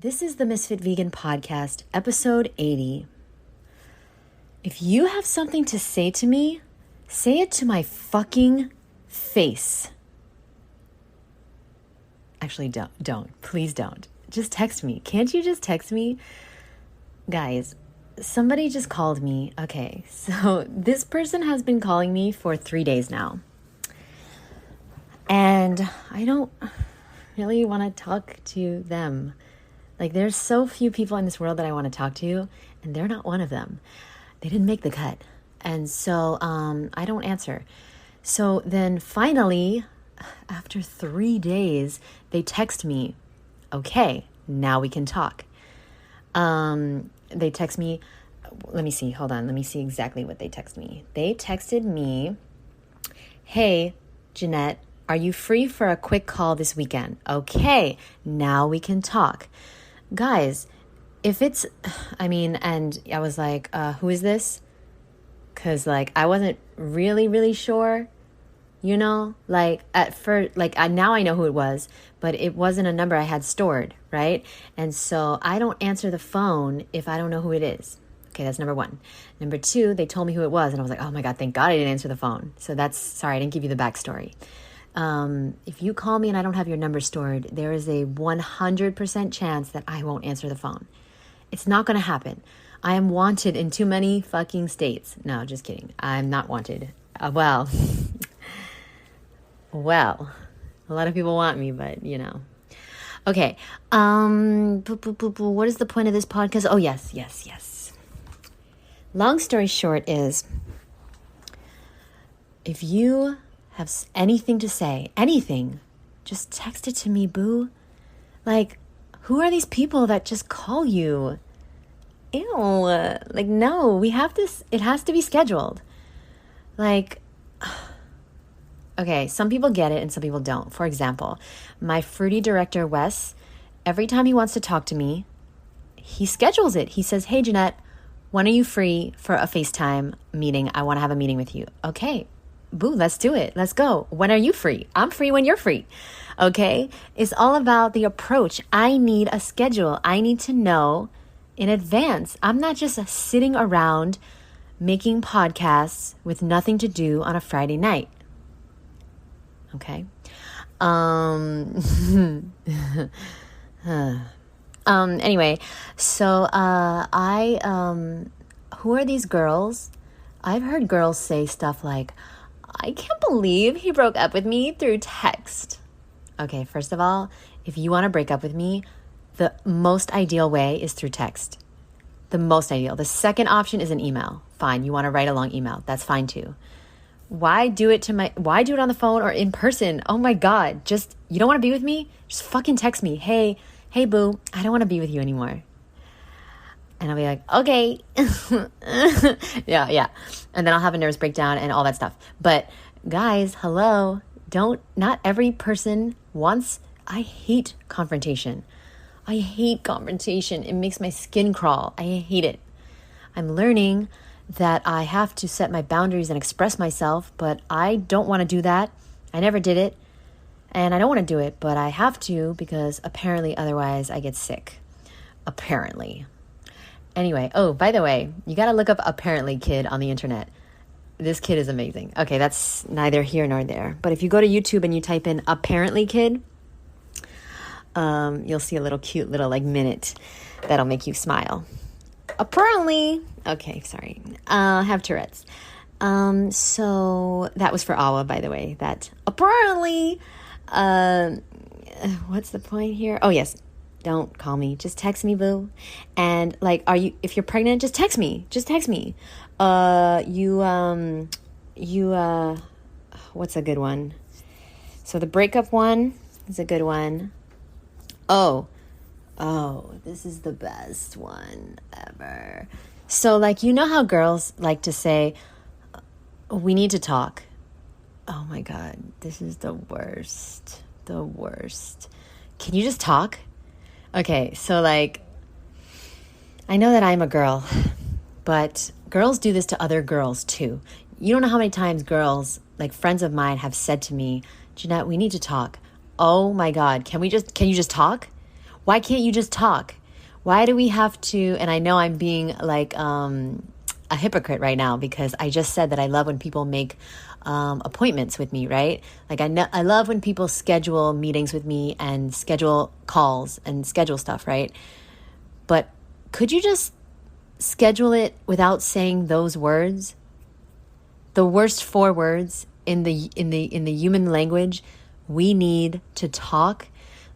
This is the Ms.FitVegan podcast, episode 80. If you have something to say to me, say it to my fucking face. Actually, don't. Please don't. Just text me. Can't you just text me? Guys, somebody just called me. Okay, so this person has been calling me for 3 days now. And I don't really want to talk to them. Like, there's so few people in this world that I want to talk to, and they're not one of them. They didn't make the cut. And so I don't answer. So then finally, after 3 days, they text me, okay, now we can talk. They text me, let me see, hold on. Let me see exactly what they text me. They texted me, hey, Jeanette, are you free for a quick call this weekend? Okay, now we can talk. Guys, if it's, and I was like, who is this? Because, I wasn't really sure, at first, now I know who it was, but it wasn't a number I had stored, right? And so I don't answer the phone if I don't know who it is. Okay, that's number one. Number two, they told me who it was, and I was like, oh my God, thank God I didn't answer the phone. So sorry, I didn't give you the backstory. If you call me and I don't have your number stored, there is a 100% chance that I won't answer the phone. It's not going to happen. I am wanted in too many fucking states. No, just kidding. I'm not wanted. Well, a lot of people want me, but Okay. What is the point of this podcast? Oh, yes. Long story short is, if you have anything to say, anything, just text it to me, boo. Who are these people that just call you? Ew. No, we have this, it has to be scheduled. Okay, some people get it and some people don't. For example, my fruity director, Wes, every time he wants to talk to me, he schedules it. He says, hey, Jeanette, when are you free for a FaceTime meeting? I want to have a meeting with you. Okay. Boo, let's do it. Let's go. When are you free? I'm free when you're free. Okay? It's all about the approach. I need a schedule. I need to know in advance. I'm not just sitting around making podcasts with nothing to do on a Friday night. Okay? Anyway, so who are these girls? I've heard girls say stuff like, I can't believe he broke up with me through text. Okay, first of all, if you want to break up with me, the most ideal way is through text. The most ideal. The second option is an email. Fine, you want to write a long email. That's fine too. Why do it on the phone or in person? Oh my God, you don't want to be with me? Just fucking text me. Hey boo, I don't want to be with you anymore. And I'll be like, okay. Yeah. And then I'll have a nervous breakdown and all that stuff. But guys, hello. Not every person wants, I hate confrontation. It makes my skin crawl. I hate it. I'm learning that I have to set my boundaries and express myself, but I don't want to do that. I never did it. And I don't want to do it, but I have to because apparently otherwise I get sick. Apparently. Anyway, oh, by the way, you got to look up Apparently Kid on the internet. This kid is amazing. Okay, that's neither here nor there. But if you go to YouTube and you type in Apparently Kid, you'll see a little cute little minute that'll make you smile. Apparently. Okay, sorry. I have Tourette's. So that was for Awa, by the way. That apparently, what's the point here? Oh, yes. Don't call me. Just text me, boo. And if you're pregnant, just text me. What's a good one? So the breakup one is a good one. Oh, this is the best one ever. So how girls like to say, we need to talk. Oh my God, this is the worst. Can you just talk? Okay, so I know that I'm a girl, but girls do this to other girls too. You don't know how many times girls, friends of mine, have said to me, Jeanette, we need to talk. Oh my God, can you just talk? Why can't you just talk? Why do we have to, and I know I'm being like a hypocrite right now because I just said that I love when people make appointments with me, right? Like I love when people schedule meetings with me and schedule calls and schedule stuff, right? But could you just schedule it without saying those words? The worst 4 words in the human language. We need to talk.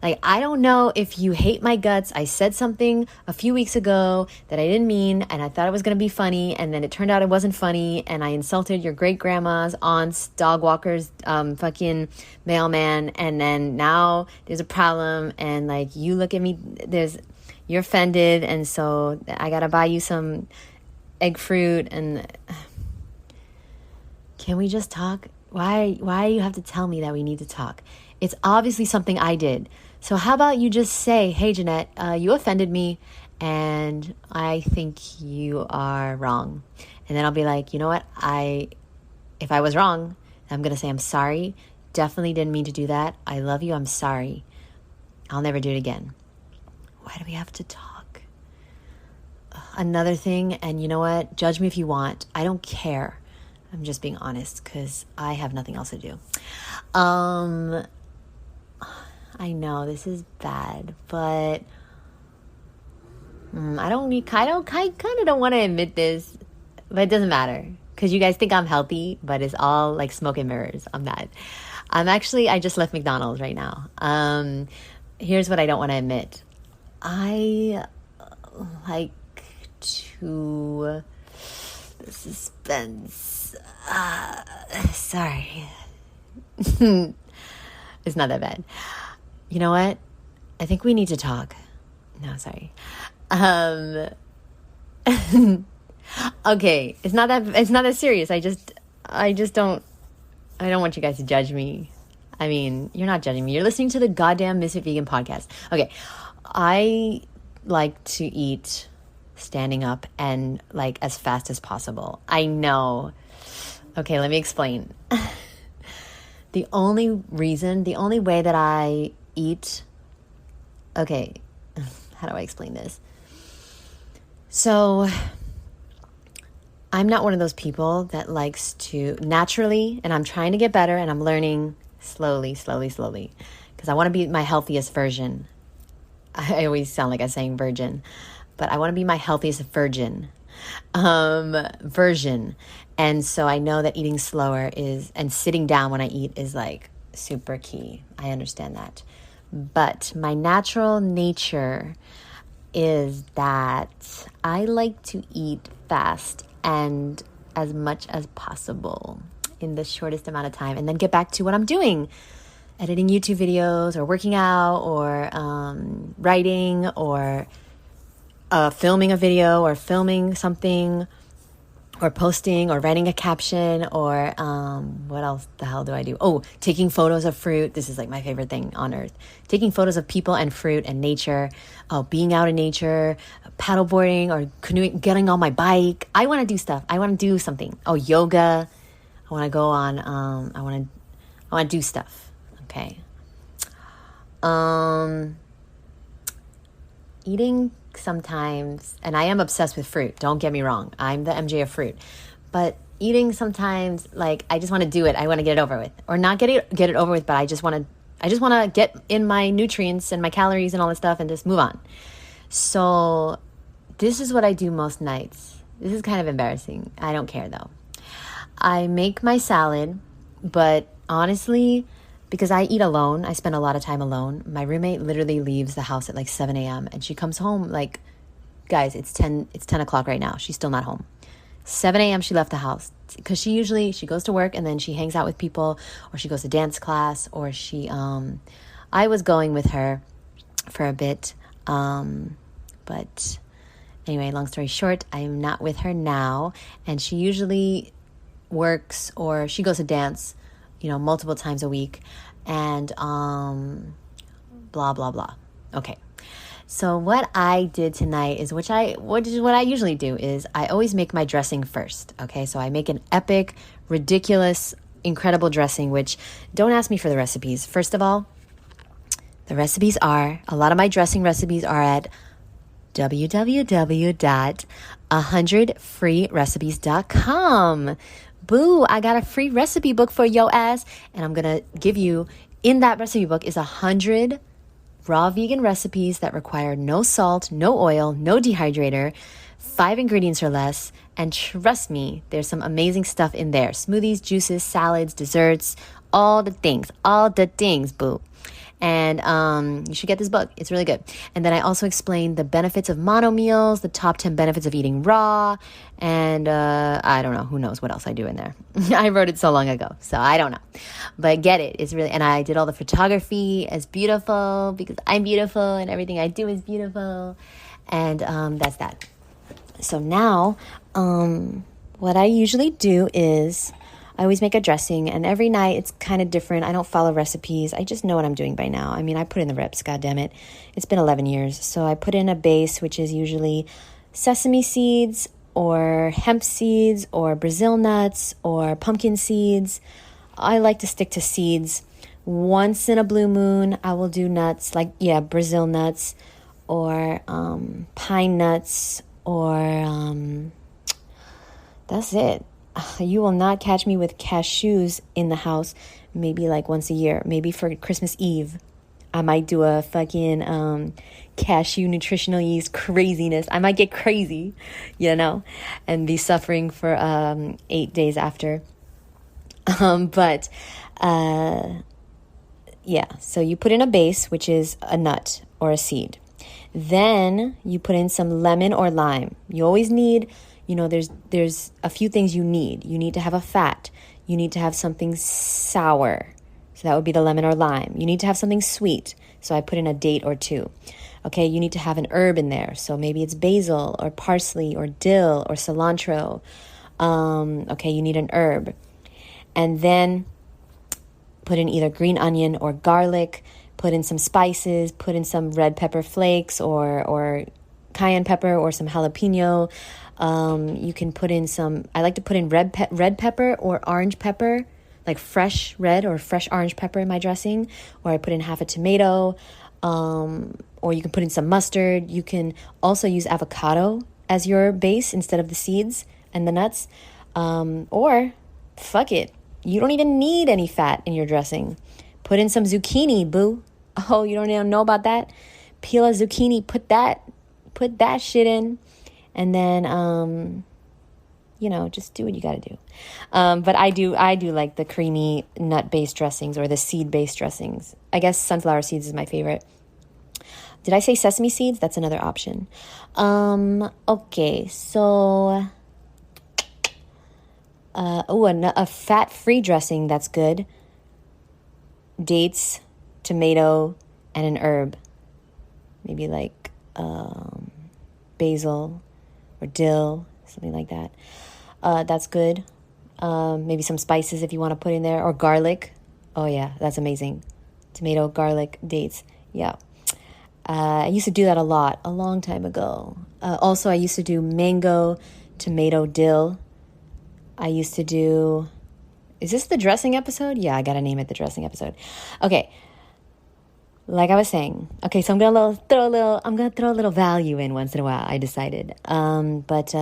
Like, I don't know if you hate my guts. I said something a few weeks ago that I didn't mean, and I thought it was going to be funny, and then it turned out it wasn't funny, and I insulted your great-grandmas, aunts, dog walkers, fucking mailman, and then now there's a problem, and, like, you look at me, you're offended, and so I got to buy you some egg fruit, and can we just talk? Why do you have to tell me that we need to talk? It's obviously something I did. So how about you just say, hey, Jeanette, you offended me and I think you are wrong. And then I'll be like, you know what? If I was wrong, I'm going to say, I'm sorry. Definitely didn't mean to do that. I love you. I'm sorry. I'll never do it again. Why do we have to talk? Another thing, and you know what? Judge me if you want. I don't care. I'm just being honest because I have nothing else to do. I know this is bad, but I kind of don't want to admit this, but it doesn't matter because you guys think I'm healthy, but it's all like smoke and mirrors. I'm not. I just left McDonald's right now. Here's what I don't want to admit. I like to the suspense. Sorry. It's not that bad. You know what? I think we need to talk. No, sorry. Okay, it's not that serious. I don't want you guys to judge me. I mean, you're not judging me. You're listening to the goddamn Ms.FitVegan podcast. Okay, I like to eat standing up and like as fast as possible. I know. Okay, let me explain. The only way that I eat, okay, how do I explain this? So I'm not one of those people that likes to naturally, and I'm trying to get better and I'm learning slowly, because I want to be my healthiest version. I always sound like I'm saying virgin, but I want to be my healthiest version. And so I know that eating slower and sitting down when I eat is like super key. I understand that. But my natural nature is that I like to eat fast and as much as possible in the shortest amount of time and then get back to what I'm doing. Editing YouTube videos or working out or writing or filming a video or filming something or posting or writing a caption or what else the hell do I do? Oh, taking photos of fruit. This is like my favorite thing on earth. Taking photos of people and fruit and nature. Oh, being out in nature, paddleboarding or canoeing, getting on my bike. I want to do stuff. I want to do something. Oh, yoga. I want to go on. I want to do stuff. Okay. Eating sometimes, and I am obsessed with fruit. Don't get me wrong. I'm the MJ of fruit. But eating sometimes, like, I just want to do it. I want to get it over with. Or not get it over with, but I just want to get in my nutrients and my calories and all that stuff and just move on. So this is what I do most nights. This is kind of embarrassing. I don't care though. I make my salad, but honestly, because I eat alone, I spend a lot of time alone. My roommate literally leaves the house at like 7 a.m. and she comes home like, guys, it's 10 o'clock right now. She's still not home. 7 a.m. she left the house because she goes to work and then she hangs out with people or she goes to dance class or I was going with her for a bit. But anyway, long story short, I am not with her now and she usually works or she goes to dance multiple times a week and blah, blah, blah. Okay. So what I did tonight is what I usually do is I always make my dressing first. Okay. So I make an epic, ridiculous, incredible dressing, which don't ask me for the recipes. First of all, The recipes are, a lot of my dressing recipes are at www.100freerecipes.com. Boo, I got a free recipe book for yo ass, and I'm going to give you, in that recipe book is 100 raw vegan recipes that require no salt, no oil, no dehydrator, 5 ingredients or less, and trust me, there's some amazing stuff in there. Smoothies, juices, salads, desserts, all the things, boo. And you should get this book. It's really good. And then I also explain the benefits of mono meals, the top 10 benefits of eating raw, and I don't know, who knows what else I do in there. I wrote it so long ago, so I don't know. But get it. It's really, and I did all the photography as beautiful because I'm beautiful and everything I do is beautiful. And that's that. So now, what I usually do is I always make a dressing, and every night it's kind of different. I don't follow recipes. I just know what I'm doing by now. I mean, I put in the reps, God damn it. It's been 11 years. So I put in a base, which is usually sesame seeds or hemp seeds or Brazil nuts or pumpkin seeds. I like to stick to seeds. Once in a blue moon, I will do nuts, Brazil nuts or pine nuts or that's it. You will not catch me with cashews in the house maybe like once a year. Maybe for Christmas Eve, I might do a fucking cashew nutritional yeast craziness. I might get crazy, and be suffering for 8 days after. So you put in a base, which is a nut or a seed. Then you put in some lemon or lime. You always need... there's a few things you need. You need to have a fat. You need to have something sour. So that would be the lemon or lime. You need to have something sweet. So I put in a date or two. Okay, you need to have an herb in there. So maybe it's basil or parsley or dill or cilantro. You need an herb. And then put in either green onion or garlic. Put in some spices. Put in some red pepper flakes or cayenne pepper or some jalapeno. You can put in some, I like to put in red pepper or orange pepper, like fresh red or fresh orange pepper in my dressing, or I put in half a tomato, or you can put in some mustard. You can also use avocado as your base instead of the seeds and the nuts, or fuck it. You don't even need any fat in your dressing. Put in some zucchini, boo. Oh, you don't even know about that? Peel a zucchini, put that shit in. And then, just do what you got to do. But I do like the creamy nut-based dressings or the seed-based dressings. I guess sunflower seeds is my favorite. Did I say sesame seeds? That's another option. Okay, so... a fat-free dressing that's good. Dates, tomato, and an herb. Maybe like basil or dill, something like that. That's good. Maybe some spices if you want to put in there, or garlic. Oh yeah, that's amazing. Tomato, garlic, dates. Yeah. I used to do that a lot, a long time ago. Also, I used to do mango, tomato, dill. I used to do... Is this the dressing episode? Yeah, I got to name it the dressing episode. Okay. Like I was saying. Okay, so I'm going to throw a little value in once in a while, I decided. But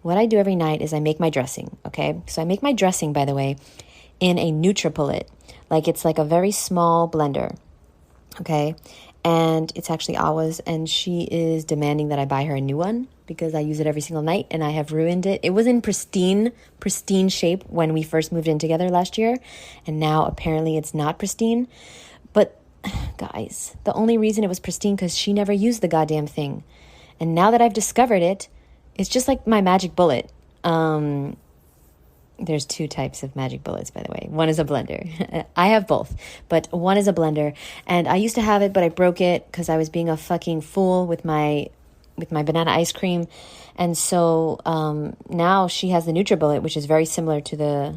what I do every night is I make my dressing, okay? So I make my dressing, by the way, in a NutriPullet. Like, it's like a very small blender, okay? And it's actually Awa's, and she is demanding that I buy her a new one because I use it every single night, and I have ruined it. It was in pristine shape when we first moved in together last year, and now apparently it's not pristine. But, guys, the only reason it was pristine because she never used the goddamn thing. And now that I've discovered it, it's just like my magic bullet. There's two types of magic bullets, by the way. One is a blender. I have both, but one is a blender. And I used to have it, but I broke it because I was being a fucking fool with my banana ice cream. And so now she has the NutriBullet, which is very similar to the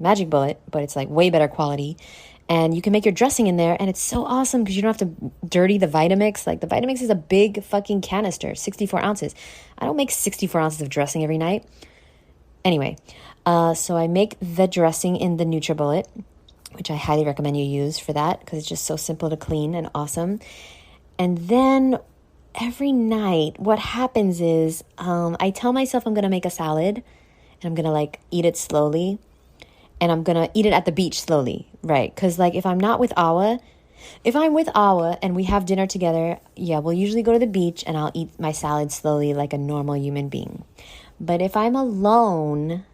magic bullet, but it's like way better quality. And you can make your dressing in there, and it's so awesome because you don't have to dirty the Vitamix. Like, the Vitamix is a big fucking canister, 64 ounces. I don't make 64 ounces of dressing every night. Anyway, so I make the dressing in the NutriBullet, which I highly recommend you use for that because it's just so simple to clean and awesome. And then every night, what happens is I tell myself I'm going to make a salad and I'm going to like eat it slowly. And I'm going to eat it at the beach slowly, right? Because like if I'm with Awa and we have dinner together, yeah, we'll usually go to the beach and I'll eat my salad slowly like a normal human being. But if I'm alone,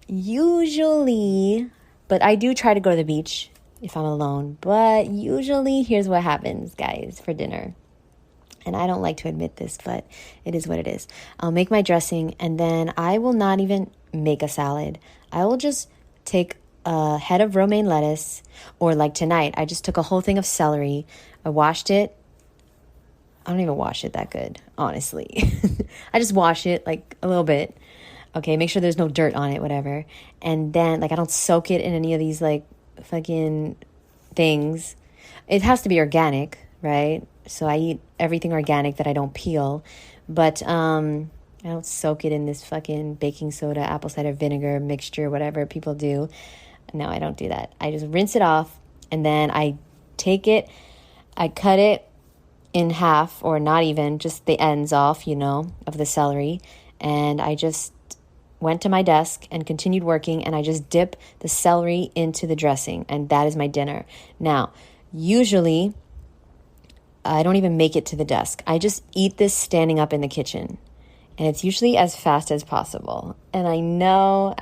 usually, but I do try to go to the beach if I'm alone. But usually, here's what happens, guys, for dinner. And I don't like to admit this, but it is what it is. I'll make my dressing and then I will not even make a salad. I will just take a head of romaine lettuce, or like tonight, I just took a whole thing of celery. I washed it. I don't even wash it that good, honestly. I just wash it like a little bit. Okay, make sure there's no dirt on it, whatever. And then like I don't soak it in any of these like fucking things. It has to be organic, right? So I eat everything organic that I don't peel. But I don't soak it in this fucking baking soda, apple cider vinegar mixture, whatever people do. No, I don't do that. I just rinse it off and then I take it, I cut it in half, or not even, just the ends off, of the celery. And I just went to my desk and continued working, and I just dip the celery into the dressing, and that is my dinner. Now, usually, I don't even make it to the desk. I just eat this standing up in the kitchen. And it's usually as fast as possible. And I know.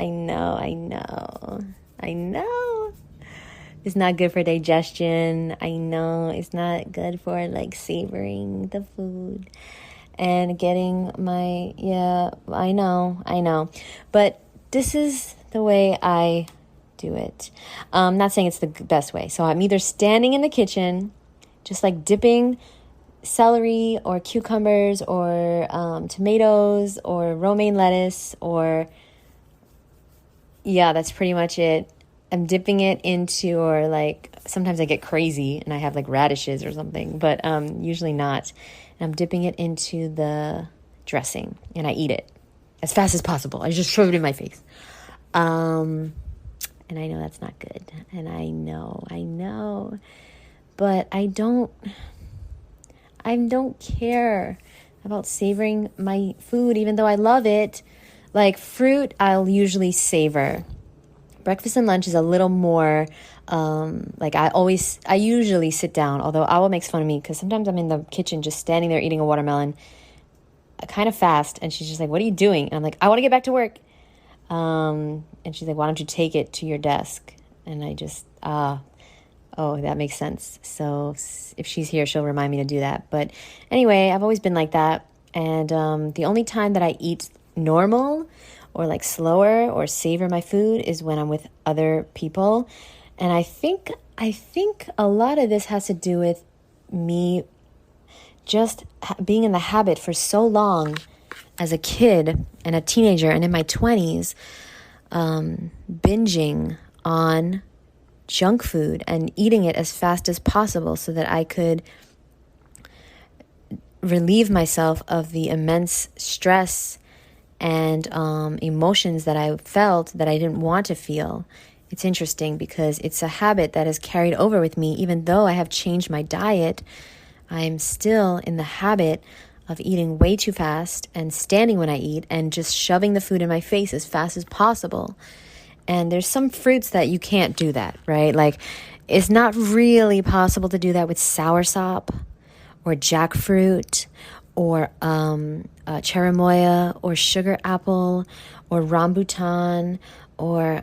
It's not good for digestion. I know it's not good for like savoring the food and getting I know. But this is the way I do it. I'm not saying it's the best way. So I'm either standing in the kitchen, just like dipping celery or cucumbers or tomatoes or romaine lettuce that's pretty much it. I'm dipping it into, or like sometimes I get crazy and I have like radishes or something, but usually not. And I'm dipping it into the dressing and I eat it as fast as possible. I just shove it in my face. And I know that's not good. And I know, but I don't care about savoring my food, even though I love it. Like fruit, I'll usually savor. Breakfast and lunch is a little more, I usually sit down, although Awa makes fun of me because sometimes I'm in the kitchen just standing there eating a watermelon kind of fast. And she's just like, what are you doing? And I'm like, I want to get back to work. And she's like, why don't you take it to your desk? And I just, oh, that makes sense. So if she's here, she'll remind me to do that. But anyway, I've always been like that. And the only time that I eat normal or like slower or savor my food is when I'm with other people. And I think a lot of this has to do with me just being in the habit for so long as a kid and a teenager and in my 20s, binging on junk food and eating it as fast as possible so that I could relieve myself of the immense stress and emotions that I felt that I didn't want to feel. It's interesting because it's a habit that has carried over with me. Even though I have changed my diet, I'm still in the habit of eating way too fast and standing when I eat and just shoving the food in my face as fast as possible. And there's some fruits that you can't do that, right? Like it's not really possible to do that with soursop or jackfruit or cherimoya or sugar apple or rambutan or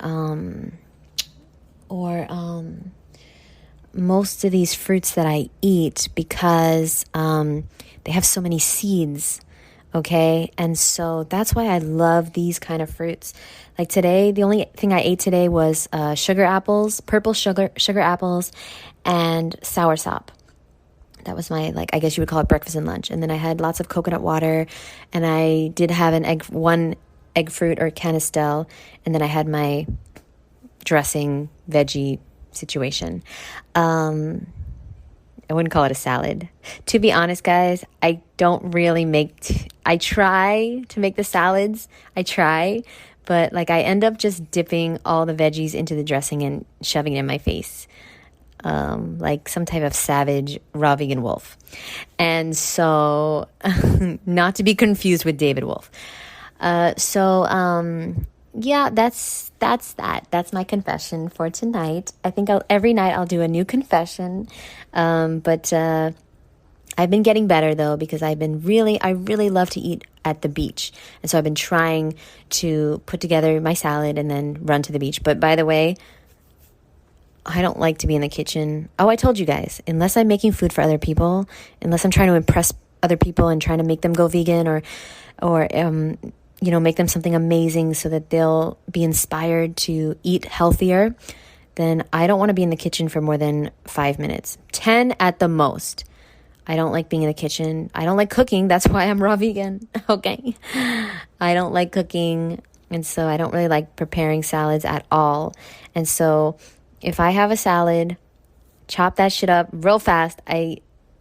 most of these fruits that I eat because they have so many seeds, okay? And so that's why I love these kind of fruits. Like today, the only thing I ate today was sugar apples, purple sugar apples, and soursop. That was my, I guess you would call it breakfast and lunch. And then I had lots of coconut water, and I did have one egg fruit or canistel, and then I had my dressing veggie situation. I wouldn't call it a salad. To be honest, guys, I don't really I try to make the salads. I try, But like I end up just dipping all the veggies into the dressing and shoving it in my face. Like some type of savage raw vegan wolf. And so, not to be confused with David Wolf. Yeah, that's that. That's my confession for tonight. I think every night I'll do a new confession. But I've been getting better though, because I really love to eat at the beach. And so I've been trying to put together my salad and then run to the beach. But by the way, I don't like to be in the kitchen. Oh, I told you guys, unless I'm making food for other people, unless I'm trying to impress other people and trying to make them go vegan or make them something amazing so that they'll be inspired to eat healthier, then I don't want to be in the kitchen for more than 5 minutes. 10 at the most. I don't like being in the kitchen. I don't like cooking. That's why I'm raw vegan. Okay. I don't like cooking. And so I don't really like preparing salads at all. And so if I have a salad, chop that shit up real fast.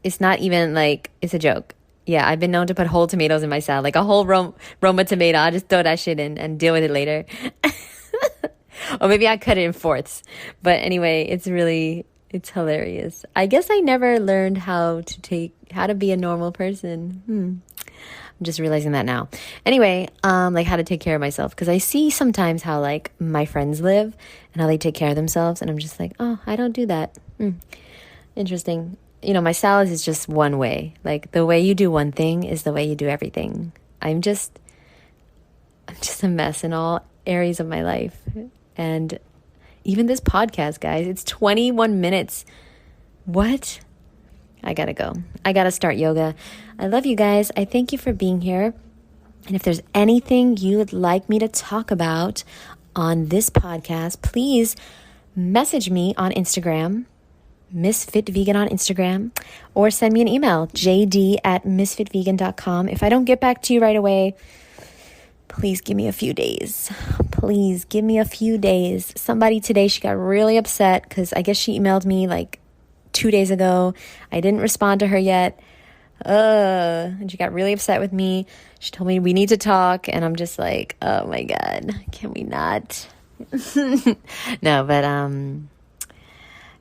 It's not even like, it's a joke. Yeah, I've been known to put whole tomatoes in my salad, like a whole Roma tomato. I'll just throw that shit in and deal with it later. Or maybe I cut it in fourths. But anyway, it's hilarious. I guess I never learned how to be a normal person. I'm just realizing that now. Anyway, like how to take care of myself. Because I see sometimes how like my friends live and how they take care of themselves. And I'm just like, oh, I don't do that. Interesting. My salads is just one way. Like the way you do one thing is the way you do everything. I'm just a mess in all areas of my life. And even this podcast, guys, it's 21 minutes. What? I gotta go. I gotta start yoga. I love you guys. I thank you for being here. And if there's anything you would like me to talk about on this podcast, please message me on Instagram, Ms.FitVegan on Instagram, or send me an email, jd@MsFitVegan.com. If I don't get back to you right away, please give me a few days. Please give me a few days. Somebody today, she got really upset because I guess she emailed me like 2 days ago. I didn't respond to her yet. And she got really upset with me. She told me we need to talk. And I'm just like, oh my God, can we not? No, but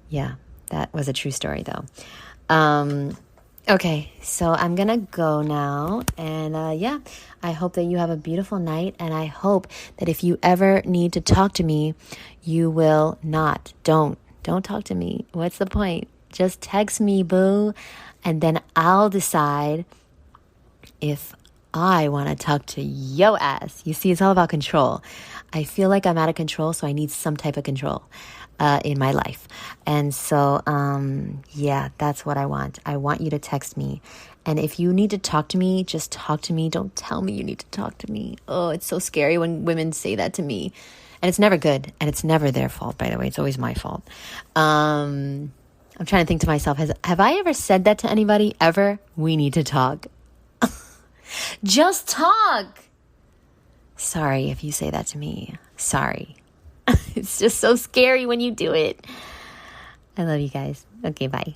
yeah, that was a true story though. Okay, so I'm gonna go now, and yeah, I hope that you have a beautiful night, and I hope that if you ever need to talk to me, you will not. Don't talk to me. What's the point? Just text me, boo, and then I'll decide if I want to talk to yo ass. You see, it's all about control. I feel like I'm out of control, so I need some type of control in my life. And so, yeah, that's what I want. I want you to text me. And if you need to talk to me, just talk to me. Don't tell me you need to talk to me. Oh, it's so scary when women say that to me. And it's never good. And it's never their fault, by the way. It's always my fault. I'm trying to think to myself, have I ever said that to anybody ever? We need to talk. Just talk. Sorry if you say that to me. Sorry. It's just so scary when you do it. I love you guys. Okay, bye.